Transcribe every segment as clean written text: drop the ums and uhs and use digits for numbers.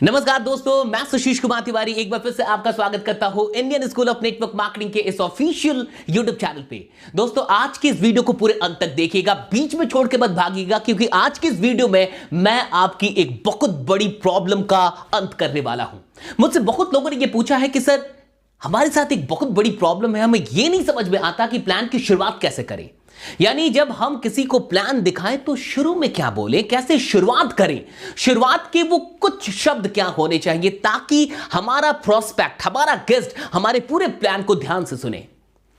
नमस्कार दोस्तों, मैं सुशीष कुमार तिवारी एक बार फिर से आपका स्वागत करता हूं Indian school of network marketing के इस ऑफिशियल यूट्यूब चैनल पे। दोस्तों, आज की इस वीडियो को पूरे अंत तक देखिएगा, बीच में छोड़ के मत भागिएगा, क्योंकि आज की इस वीडियो में मैं आपकी एक बहुत बड़ी प्रॉब्लम का अंत करने वाला हूं। मुझसे बहुत लोगों ने यह पूछा है कि सर, हमारे साथ एक बहुत बड़ी प्रॉब्लम है, हमें यह नहीं समझ में आता कि प्लान की शुरुआत कैसे करें। यानी जब हम किसी को प्लान दिखाएं तो शुरू में क्या बोलें, कैसे शुरुआत करें, शुरुआत के वो कुछ शब्द क्या होने चाहिए ताकि हमारा प्रोस्पेक्ट, हमारा गेस्ट हमारे पूरे प्लान को ध्यान से सुने।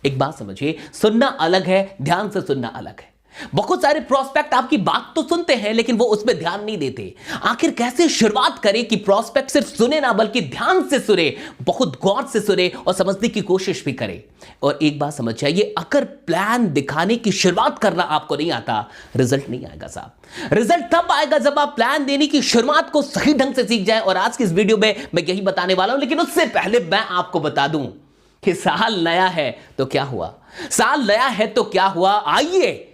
एक बात समझिए, सुनना अलग है, ध्यान से सुनना अलग है। बहुत सारे प्रोस्पेक्ट आपकी बात तो सुनते हैं लेकिन वो उस पर ध्यान नहीं देते। आखिर कैसे शुरुआत करें कि प्रोस्पेक्ट सिर्फ सुने ना बल्कि ध्यान से सुने, बहुत गौर से सुने और समझने की कोशिश भी करे। और एक बात समझ जाइए, अगर प्लान दिखाने की शुरुआत करना आपको नहीं आता, रिजल्ट नहीं आएगा साहब। रिजल्ट तब आएगा जब आप प्लान देने की शुरुआत को सही ढंग से सीख जाए। और आज की इस वीडियो में मैं यही बताने वाला हूं, लेकिन उससे पहले मैं आपको बता दूं कि साल नया है तो क्या हुआ, साल नया है तो क्या हुआ। आइए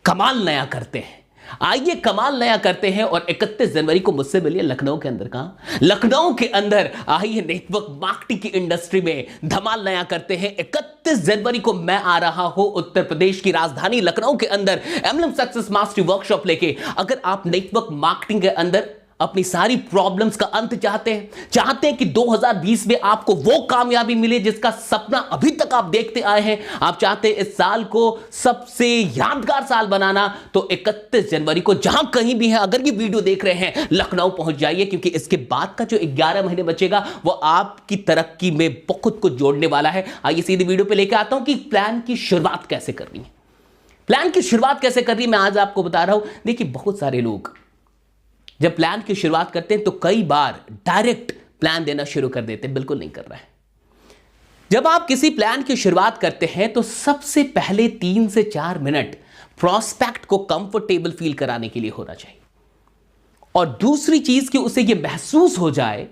कमाल नया करते हैं, आइए कमाल नया करते हैं। और 31 जनवरी को मुझसे मिलिए लखनऊ के अंदर। कहां? लखनऊ के अंदर। आइए नेटवर्क मार्केटिंग की इंडस्ट्री में धमाल नया करते हैं। 31 जनवरी को मैं आ रहा हूं उत्तर प्रदेश की राजधानी लखनऊ के अंदर एमएलएम सक्सेस मास्टरी वर्कशॉप लेके। अगर आप नेटवर्क मार्केटिंग के अंदर अपनी सारी प्रॉब्लम्स का अंत चाहते हैं कि 2020 में आपको वो कामयाबी मिले जिसका सपना अभी तक आप देखते आए हैं, आप चाहते हैं इस साल को सबसे यादगार साल बनाना, तो 31 जनवरी को जहां कहीं भी है, अगर ये वीडियो देख रहे हैं, लखनऊ पहुंच जाइए, क्योंकि इसके बाद का जो 11 महीने बचेगा वो आपकी तरक्की में बहुत कुछ जोड़ने वाला है। आइए सीधी वीडियो पे लेकर आता हूं कि प्लान की शुरुआत कैसे करनी है। प्लान की शुरुआत कैसे करनी है मैं आज आपको बता रहा हूं। देखिए, बहुत सारे लोग जब प्लान की शुरुआत करते हैं तो कई बार डायरेक्ट प्लान देना शुरू कर देते हैं। बिल्कुल नहीं कर रहा है। जब आप किसी प्लान की शुरुआत करते हैं तो सबसे पहले 3 से 4 मिनट प्रोस्पेक्ट को कंफर्टेबल फील कराने के लिए होना चाहिए। और दूसरी चीज कि उसे यह महसूस हो जाए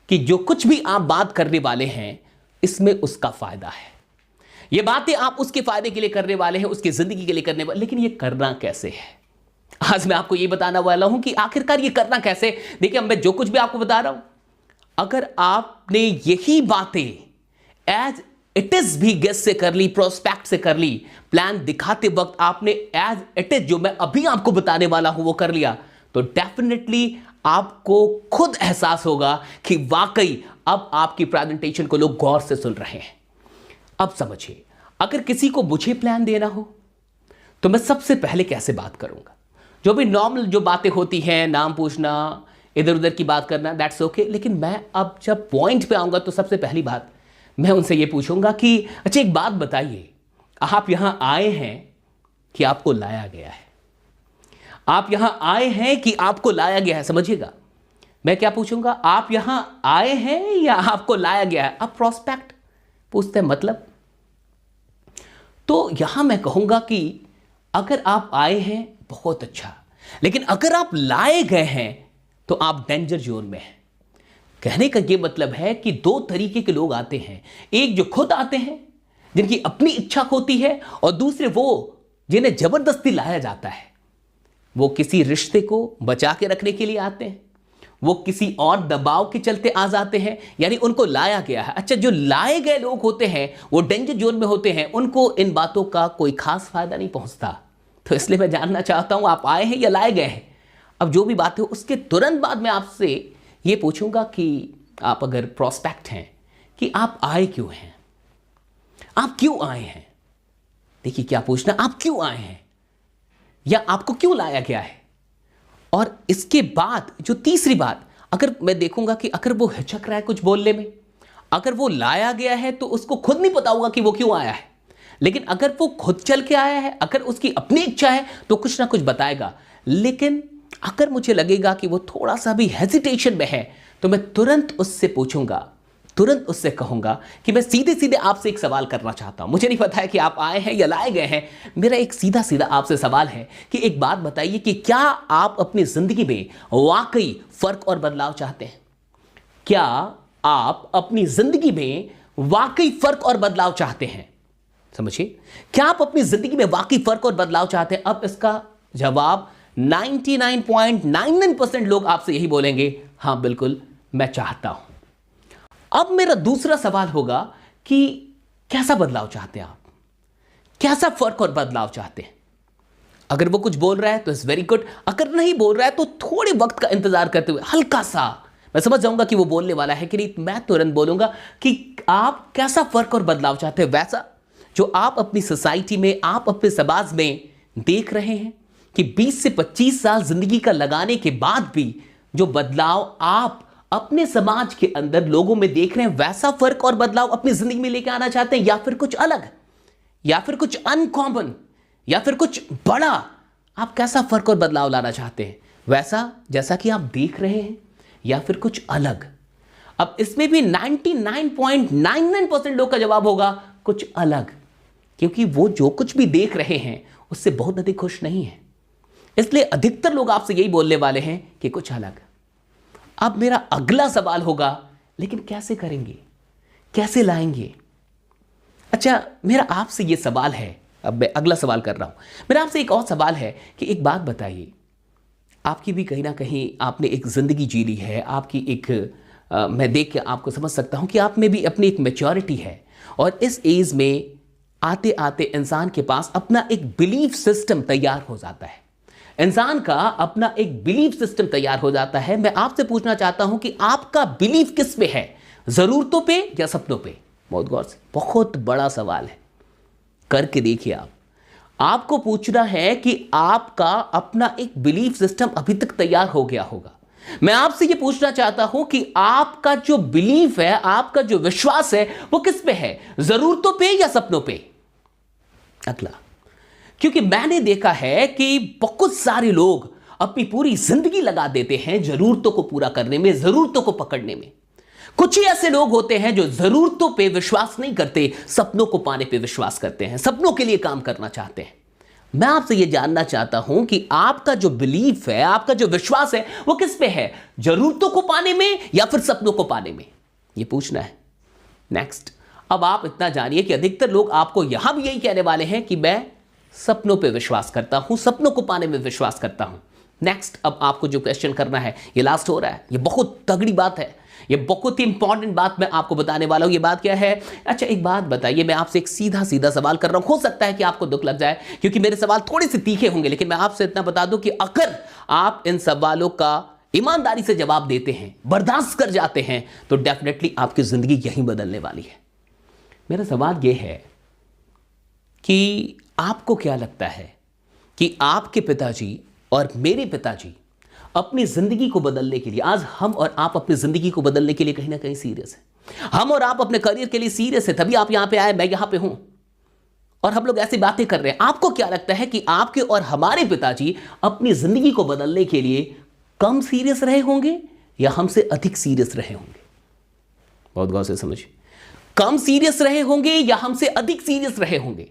कि जो कुछ भी आप बात करने वाले हैं इसमें उसका फायदा है। यह बातें आप उसके फायदे के लिए करने वाले हैं, उसकी जिंदगी के लिए करने वाले। लेकिन यह करना कैसे है, आज मैं आपको यह बताना वाला हूं कि आखिरकार ये करना कैसे। देखिए, मैं जो कुछ भी आपको बता रहा हूं, अगर आपने यही बातें एज इट इज भी गेस्ट से कर ली, प्रोस्पेक्ट से कर ली, प्लान दिखाते वक्त आपने एज इट इज जो मैं अभी आपको बताने वाला हूं वो कर लिया, तो डेफिनेटली आपको खुद एहसास होगा कि वाकई अब आपकी प्रेजेंटेशन को लोग गौर से सुन रहे हैं। अब समझिए, अगर किसी को मुझे प्लान देना हो तो मैं सबसे पहले कैसे बात करूंगा। जो भी नॉर्मल जो बातें होती हैं, नाम पूछना, इधर उधर की बात करना, दैट्स ओके। लेकिन मैं अब जब पॉइंट पे आऊंगा तो सबसे पहली बात मैं उनसे ये पूछूंगा कि अच्छा एक बात बताइए, आप यहां आए हैं कि आपको लाया गया है? आप यहां आए हैं कि आपको लाया गया है? समझिएगा, मैं क्या पूछूंगा, आप यहां आए हैं या आपको लाया गया है? अब प्रोस्पेक्ट पूछते हैं मतलब, तो यहां मैं कहूंगा कि अगर आप आए हैं बहुत अच्छा, लेकिन अगर आप लाए गए हैं तो आप डेंजर जोन में हैं। कहने का यह मतलब है कि 2 तरीके के लोग आते हैं। एक जो खुद आते हैं, जिनकी अपनी इच्छा होती है, और दूसरे वो जिन्हें जबरदस्ती लाया जाता है। वो किसी रिश्ते को बचा के रखने के लिए आते हैं, वो किसी और दबाव के चलते आ जाते हैं, यानी उनको लाया गया है। अच्छा, जो लाए गए लोग होते हैं वो डेंजर जोन में होते हैं, उनको इन बातों का कोई खास फायदा नहीं पहुंचता। तो इसलिए मैं जानना चाहता हूं, आप आए हैं या लाए गए हैं। अब जो भी बात है उसके तुरंत बाद मैं आपसे ये पूछूंगा कि आप अगर प्रोस्पेक्ट हैं कि आप आए क्यों हैं, आप क्यों आए हैं। देखिए, क्या पूछना, आप क्यों आए हैं या आपको क्यों लाया गया है। और इसके बाद जो तीसरी बात, अगर मैं देखूंगा कि अगर वो हिचक रहा है कुछ बोलने में, अगर वो लाया गया है तो उसको खुद नहीं पता होगा कि वो क्यों आया है। लेकिन अगर वो खुद चल के आया है, अगर उसकी अपनी इच्छा है तो कुछ ना कुछ बताएगा। लेकिन अगर मुझे लगेगा कि वो थोड़ा सा भी हेजिटेशन में है तो मैं तुरंत उससे पूछूंगा, तुरंत उससे कहूंगा कि मैं सीधे सीधे आपसे एक सवाल करना चाहता हूं। मुझे नहीं पता है कि आप आए हैं या लाए गए हैं, मेरा एक सीधा सीधा आपसे सवाल है कि एक बात बताइए कि क्या आप अपनी जिंदगी में वाकई फर्क और बदलाव चाहते हैं? क्या आप अपनी जिंदगी में वाकई फर्क और बदलाव चाहते हैं? समझिए, क्या आप अपनी जिंदगी में वाकई फर्क और बदलाव चाहते हैं? अब इसका जवाब 99.99% लोग आपसे यही बोलेंगे, हां बिल्कुल मैं चाहता हूं। अब मेरा दूसरा सवाल होगा कि कैसा बदलाव चाहते हैं आप, कैसा फर्क और बदलाव चाहते हैं। अगर वो कुछ बोल रहा है तो इट्स वेरी गुड, अगर नहीं बोल रहा है तो थोड़े वक्त का इंतजार करते हुए हल्का सा मैं समझ जाऊंगा कि वो बोलने वाला है कि नहीं, मैं तुरंत बोलूंगा कि आप कैसा फर्क और बदलाव चाहते हैं, वैसा जो आप अपनी सोसाइटी में, आप अपने समाज में देख रहे हैं कि 20 से 25 साल जिंदगी का लगाने के बाद भी जो बदलाव आप अपने समाज के अंदर लोगों में देख रहे हैं, वैसा फर्क और बदलाव अपनी जिंदगी में लेके आना चाहते हैं, या फिर कुछ अलग, या फिर कुछ अनकॉमन, या फिर कुछ बड़ा। आप कैसा फर्क और बदलाव लाना चाहते हैं, वैसा जैसा कि आप देख रहे हैं, या फिर कुछ अलग। अब इसमें भी 99.99% लोग का जवाब होगा कुछ अलग, क्योंकि वो जो कुछ भी देख रहे हैं उससे बहुत अधिक खुश नहीं है। इसलिए अधिकतर लोग आपसे यही बोलने वाले हैं कि कुछ अलग। अब मेरा अगला सवाल होगा, लेकिन कैसे करेंगे, कैसे लाएंगे? अच्छा, मेरा आपसे यह सवाल है, अब मैं अगला सवाल कर रहा हूं। मेरा आपसे एक और सवाल है कि एक बात बताइए, आपकी भी कहीं ना कहीं आपने एक जिंदगी जी ली है, आपकी एक मैं देख के आपको समझ सकता हूं कि आप में भी अपनी एक मैच्योरिटी है, और इस एज में आते आते इंसान के पास अपना एक बिलीफ सिस्टम तैयार हो जाता है। इंसान का अपना एक बिलीफ सिस्टम तैयार हो जाता है। मैं आपसे पूछना चाहता हूं कि आपका बिलीफ किस पे है, जरूरतों पे या सपनों पे? बहुत गौर से, बहुत बड़ा सवाल है, करके देखिए आप। आपको पूछना है कि आपका अपना एक बिलीफ सिस्टम अभी तक तैयार हो गया होगा। मैं आपसे यह पूछना चाहता हूं कि आपका जो बिलीफ है, आपका जो विश्वास है, वो किस पे है, जरूरतों पे या सपनों पे? अगला, क्योंकि मैंने देखा है कि बहुत सारे लोग अपनी पूरी जिंदगी लगा देते हैं जरूरतों को पूरा करने में, जरूरतों को पकड़ने में। कुछ ही ऐसे लोग होते हैं जो जरूरतों पे विश्वास नहीं करते, सपनों को पाने पे विश्वास करते हैं, सपनों के लिए काम करना चाहते हैं। मैं आपसे यह जानना चाहता हूं कि आपका जो बिलीफ है, आपका जो विश्वास है, वो किस पे है, जरूरतों को पाने में या फिर सपनों को पाने में? यह पूछना है। नेक्स्ट, अब आप इतना जानिए कि अधिकतर लोग आपको यहां भी यही कहने वाले हैं कि मैं सपनों पे विश्वास करता हूं, सपनों को पाने में विश्वास करता हूं। नेक्स्ट, अब आपको जो क्वेश्चन करना है, ये लास्ट हो रहा है, ये बहुत तगड़ी बात है, ये बहुत ही इंपॉर्टेंट बात मैं आपको बताने वाला हूं। ये बात क्या है? अच्छा, एक बात बताइए, मैं आपसे एक सीधा सीधा सवाल कर रहा हूं, हो सकता है कि आपको दुख लग जाए क्योंकि मेरे सवाल थोड़े से तीखे होंगे, लेकिन मैं आपसे इतना बता दूं कि अगर आप इन सवालों का ईमानदारी से जवाब देते हैं, बर्दाश्त कर जाते हैं, तो डेफिनेटली आपकी जिंदगी यहीं बदलने वाली है। मेरा सवाल यह है कि आपको क्या लगता है कि आपके पिताजी और मेरे पिताजी अपनी जिंदगी को बदलने के लिए, आज हम और आप अपनी जिंदगी को बदलने के लिए कहीं ना कहीं सीरियस है। हम और आप अपने करियर के लिए सीरियस है, तभी आप यहां पे आए, मैं यहां पे हूं और हम लोग ऐसी बातें कर रहे हैं। आपको क्या लगता है कि आपके और हमारे पिताजी अपनी जिंदगी को बदलने के लिए कम सीरियस रहे होंगे या हमसे अधिक सीरियस रहे होंगे? बहुत गौर से समझिए, कम सीरियस रहे होंगे या हमसे अधिक सीरियस रहे होंगे?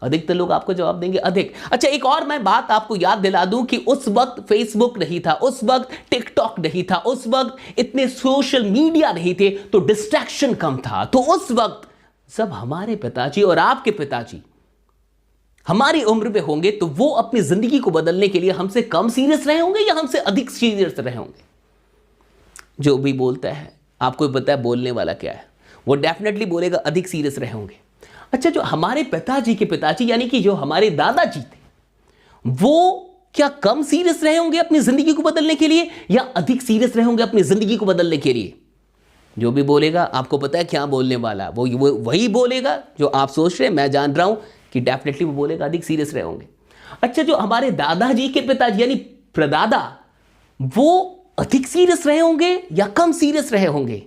अधिकतर लोग आपको जवाब देंगे अधिक। अच्छा, एक और मैं बात आपको याद दिला दूं कि उस वक्त फेसबुक नहीं था, उस वक्त टिकटॉक नहीं था, उस वक्त इतने सोशल मीडिया नहीं थे, तो डिस्ट्रैक्शन कम था। तो उस वक्त जब हमारे पिताजी और आपके पिताजी हमारी उम्र में होंगे, तो वो अपनी जिंदगी को बदलने के लिए हमसे कम सीरियस रहे होंगे या हमसे अधिक सीरियस रहे होंगे? जो भी बोलता है, आपको पता है बोलने वाला क्या है, वो डेफिनेटली बोलेगा अधिक सीरियस रहे होंगे। अच्छा, जो हमारे पिताजी के पिताजी यानी कि जो हमारे दादाजी थे, वो क्या कम सीरियस रहे होंगे अपनी जिंदगी को बदलने के लिए या अधिक सीरियस रहे होंगे अपनी जिंदगी को बदलने के लिए? जो भी बोलेगा, आपको पता है क्या बोलने वाला, वो वही बोलेगा जो आप सोच रहे हैं। मैं जान रहा हूं कि डेफिनेटली वो बोलेगा अधिक सीरियस रहे होंगे। अच्छा, जो हमारे दादाजी के पिताजी यानी प्रदादा, वो अधिक सीरियस रहे होंगे या कम सीरियस रहे होंगे?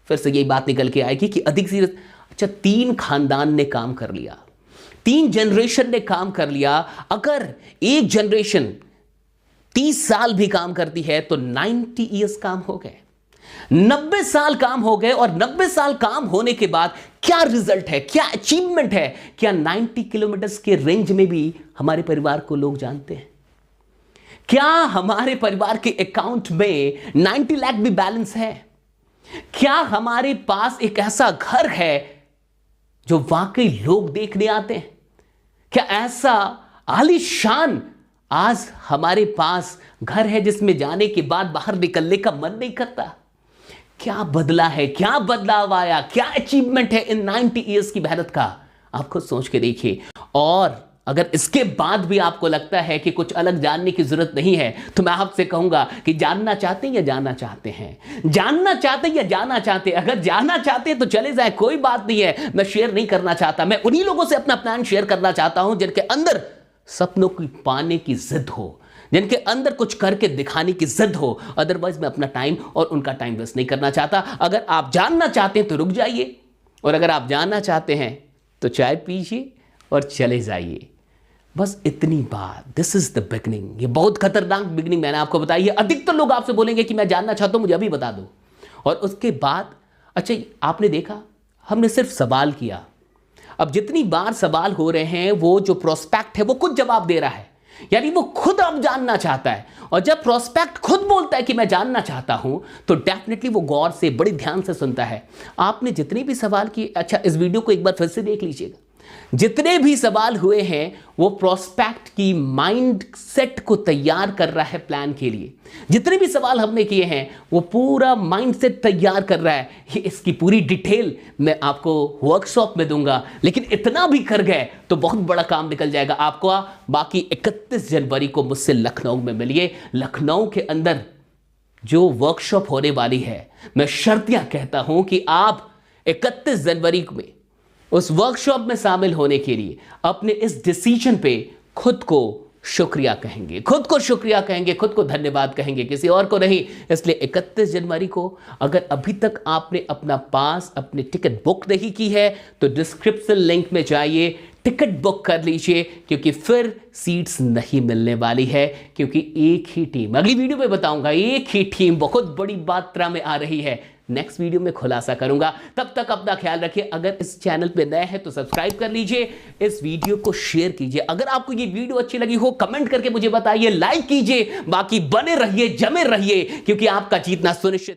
फिर से यही बात निकल के आएगी कि अधिक सीरियस। अच्छा, 3 खानदान ने काम कर लिया, 3 जनरेशन ने काम कर लिया। अगर एक जनरेशन 30 साल भी काम करती है तो 90 ईयर्स काम हो गए, 90 साल काम हो गए। और 90 साल काम होने के बाद क्या रिजल्ट है, क्या अचीवमेंट है? क्या 90 किलोमीटर के रेंज में भी हमारे परिवार को लोग जानते हैं? क्या हमारे परिवार के अकाउंट में 90 लाख भी बैलेंस है? क्या हमारे पास एक ऐसा घर है जो वाकई लोग देखने आते हैं? क्या ऐसा आलीशान आज हमारे पास घर है जिसमें जाने के बाद बाहर निकलने का मन नहीं करता? क्या बदला है, क्या बदलाव आया, क्या अचीवमेंट है इन 90 ईयर्स की मेहनत का, आप खुद सोच के देखिए। और अगर इसके बाद भी आपको लगता है कि कुछ अलग जानने की जरूरत नहीं है, तो मैं आपसे कहूंगा कि जानना चाहते हैं या जानना चाहते हैं, जानना चाहते हैं या जानना चाहते हैं। अगर जानना चाहते हैं तो चले जाए, कोई बात नहीं है। मैं शेयर नहीं करना चाहता, मैं उन्हीं लोगों से अपना प्लान शेयर करना चाहता हूं जिनके अंदर सपनों की पाने की जिद हो, जिनके अंदर कुछ करके दिखाने की जिद हो। अदरवाइज मैं अपना टाइम और उनका टाइम वेस्ट नहीं करना चाहता। अगर आप जानना चाहते हैं तो रुक जाइए, और अगर आप जानना चाहते हैं तो चाय पीजिए और चले जाइए। बस इतनी बात। This is the beginning. ये बहुत खतरनाक बिगनिंग मैंने आपको बताई है। अधिकतर लोग आपसे बोलेंगे कि मैं जानना चाहता हूं, मुझे अभी बता दो। और उसके बाद अच्छा, आपने देखा हमने सिर्फ सवाल किया। अब जितनी बार सवाल हो रहे हैं, वो जो प्रोस्पेक्ट है वो खुद जवाब दे रहा है, यानी वो खुद अब जानना चाहता है। और जब प्रोस्पेक्ट खुद बोलता है कि मैं जानना चाहता हूं, तो डेफिनेटली वो गौर से, बड़ी ध्यान से सुनता है। आपने जितने भी सवाल किए, अच्छा इस वीडियो को एक बार फिर से देख लीजिएगा, जितने भी सवाल हुए हैं वो प्रोस्पेक्ट की माइंड सेट को तैयार कर रहा है प्लान के लिए। जितने भी सवाल हमने किए हैं वो पूरा माइंड सेट तैयार कर रहा है। ये इसकी पूरी डिटेल मैं आपको वर्कशॉप में दूंगा, लेकिन इतना भी कर गए तो बहुत बड़ा काम निकल जाएगा आपको। बाकी 31 जनवरी को मुझसे लखनऊ में मिलिए। लखनऊ के अंदर जो वर्कशॉप होने वाली है, मैं शर्तियां कहता हूं कि आप 31 जनवरी में उस वर्कशॉप में शामिल होने के लिए अपने इस डिसीजन पे खुद को शुक्रिया कहेंगे, खुद को शुक्रिया कहेंगे, खुद को धन्यवाद कहेंगे, किसी और को नहीं। इसलिए 31 जनवरी को अगर अभी तक आपने अपना पास, अपनी टिकट बुक नहीं की है तो डिस्क्रिप्शन लिंक में जाइए, टिकट बुक कर लीजिए, क्योंकि फिर सीट्स नहीं मिलने वाली है। क्योंकि एक ही टीम, अगली वीडियो में बताऊंगा, एक ही टीम बहुत बड़ी मात्रा में आ रही है। नेक्स्ट वीडियो में खुलासा करूंगा। तब तक अपना ख्याल रखिए। अगर इस चैनल पे नए हैं तो सब्सक्राइब कर लीजिए, इस वीडियो को शेयर कीजिए। अगर आपको ये वीडियो अच्छी लगी हो कमेंट करके मुझे बताइए, लाइक कीजिए। बाकी बने रहिए, जमे रहिए, क्योंकि आपका जीतना सुनिश्चित।